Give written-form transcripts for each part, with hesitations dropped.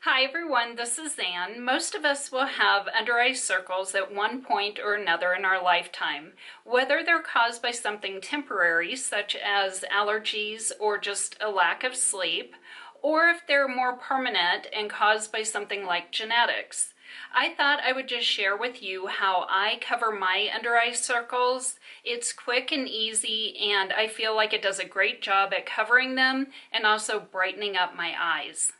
Hi everyone, this is Anne. Most of us will have under eye circles at one point or another in our lifetime, whether they're caused by something temporary such as allergies or just a lack of sleep, or if they're more permanent and caused by something like genetics. I thought I would just share with you how I cover my under eye circles. It's quick and easy, and I feel like it does a great job at covering them and also brightening up my eyes.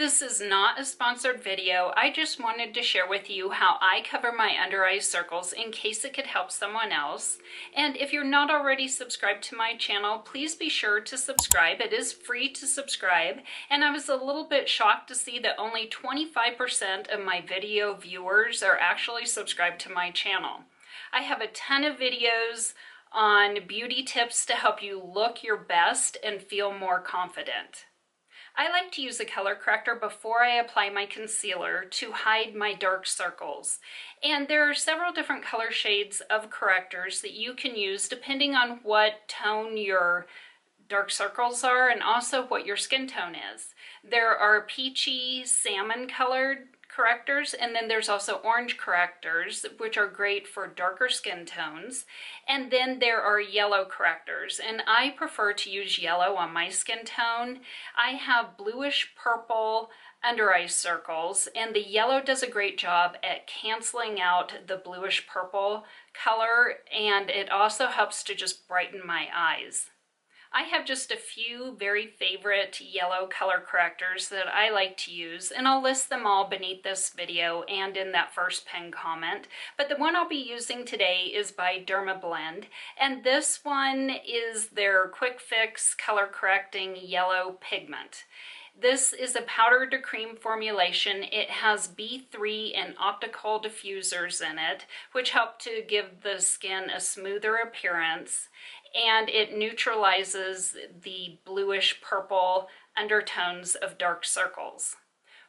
This is not a sponsored video. I just wanted to share with you how I cover my under eye circles in case it could help someone else. And if you're not already subscribed to my channel, please be sure to subscribe. It is free to subscribe. And I was a little bit shocked to see that only 25% of my video viewers are actually subscribed to my channel. I have a ton of videos on beauty tips to help you look your best and feel more confident. I like to use a color corrector before I apply my concealer to hide my dark circles. And there are several different color shades of correctors that you can use depending on what tone your dark circles are and also what your skin tone is. There are peachy, salmon colored correctors, and then there's also orange correctors, which are great for darker skin tones. And then there are yellow correctors, and I prefer to use yellow on my skin tone. I have bluish purple under eye circles, and the yellow does a great job at canceling out the bluish purple color, and it also helps to just brighten my eyes. I have just a few very favorite yellow color correctors that I like to use, and I'll list them all beneath this video and in that first pinned comment. But the one I'll be using today is by Dermablend, and this one is their quick fix color correcting yellow pigment. This is a powder to cream formulation. It has B3 and optical diffusers in it, which help to give the skin a smoother appearance, and it neutralizes the bluish purple undertones of dark circles.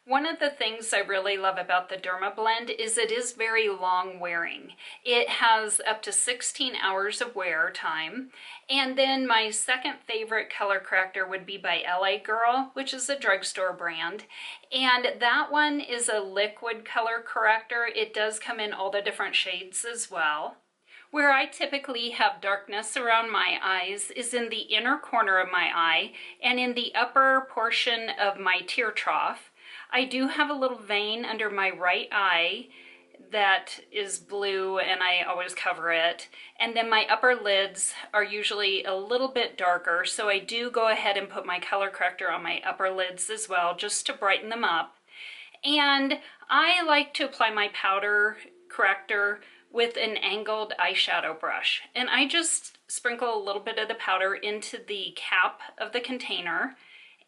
One of the things I really love about the Dermablend is it is very long wearing. It has up to 16 hours of wear time. And then my second favorite color corrector would be by LA Girl, which is a drugstore brand. And that one is a liquid color corrector. It does come in all the different shades as well. Where I typically have darkness around my eyes is in the inner corner of my eye and in the upper portion of my tear trough. I do have a little vein under my right eye that is blue, and I always cover it. And then my upper lids are usually a little bit darker, so I do go ahead and put my color corrector on my upper lids as well, just to brighten them up. And I like to apply my powder corrector with an angled eyeshadow brush. And I just sprinkle a little bit of the powder into the cap of the container,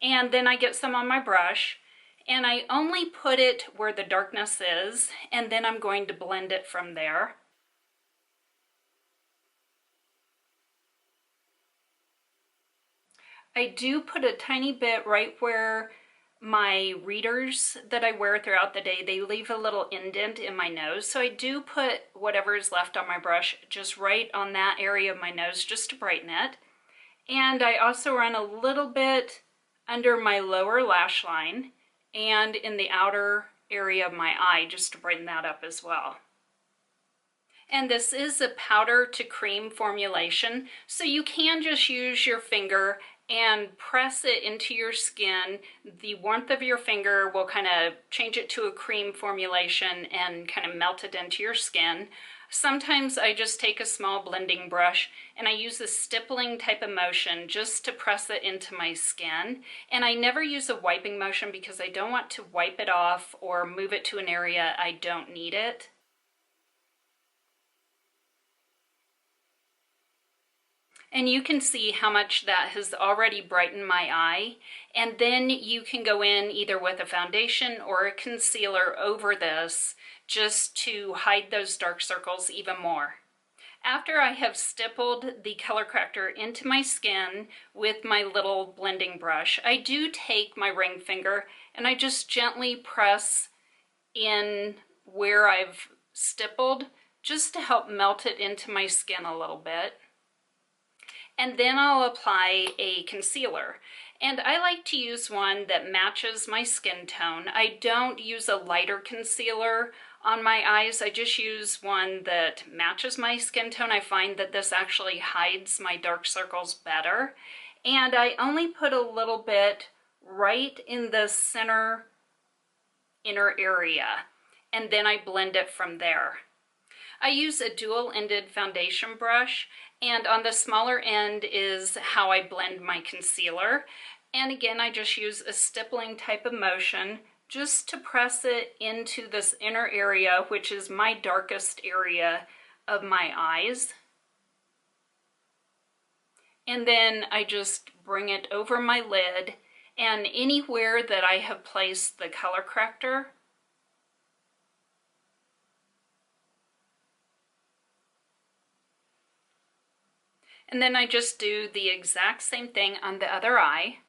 and then I get some on my brush, and I only put it where the darkness is, and then I'm going to blend it from there. I do put a tiny bit right where my readers that I wear throughout the day, they leave a little indent in my nose. So I do put whatever is left on my brush just right on that area of my nose just to brighten it. And I also run a little bit under my lower lash line and in the outer area of my eye just to brighten that up as well. And this is a powder to cream formulation, so you can just use your finger and press it into your skin. The warmth of your finger will kind of change it to a cream formulation and kind of melt it into your skin. Sometimes I just take a small blending brush and I use a stippling type of motion just to press it into my skin. And I never use a wiping motion because I don't want to wipe it off or move it to an area I don't need it. And you can see how much that has already brightened my eye. And then you can go in either with a foundation or a concealer over this just to hide those dark circles even more. After I have stippled the color corrector into my skin with my little blending brush, I do take my ring finger and I just gently press in where I've stippled just to help melt it into my skin a little bit. And then I'll apply a concealer. And I like to use one that matches my skin tone. I don't use a lighter concealer on my eyes. I just use one that matches my skin tone. I find that this actually hides my dark circles better. And I only put a little bit right in the center inner area, and then I blend it from there. I use a dual-ended foundation brush, and on the smaller end is how I blend my concealer. And again, I just use a stippling type of motion just to press it into this inner area, which is my darkest area of my eyes. And then I just bring it over my lid, and anywhere that I have placed the color corrector, and then I just do the exact same thing on the other eye.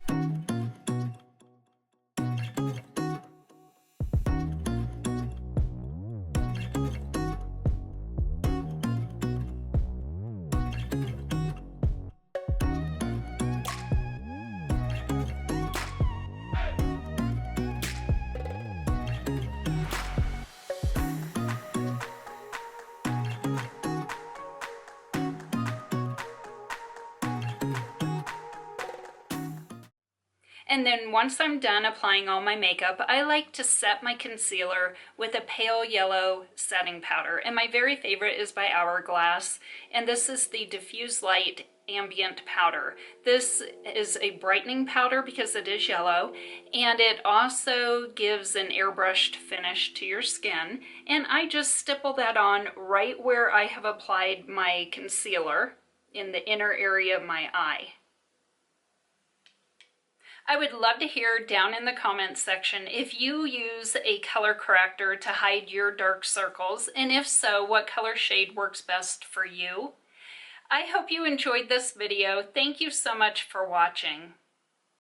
And then once I'm done applying all my makeup, I like to set my concealer with a pale yellow setting powder. And my very favorite is by Hourglass, and this is the Diffuse Light Ambient Powder. This is a brightening powder because it is yellow, and it also gives an airbrushed finish to your skin. And I just stipple that on right where I have applied my concealer in the inner area of my eye. I would love to hear down in the comments section if you use a color corrector to hide your dark circles, and if so, what color shade works best for you. I hope you enjoyed this video. Thank you so much for watching.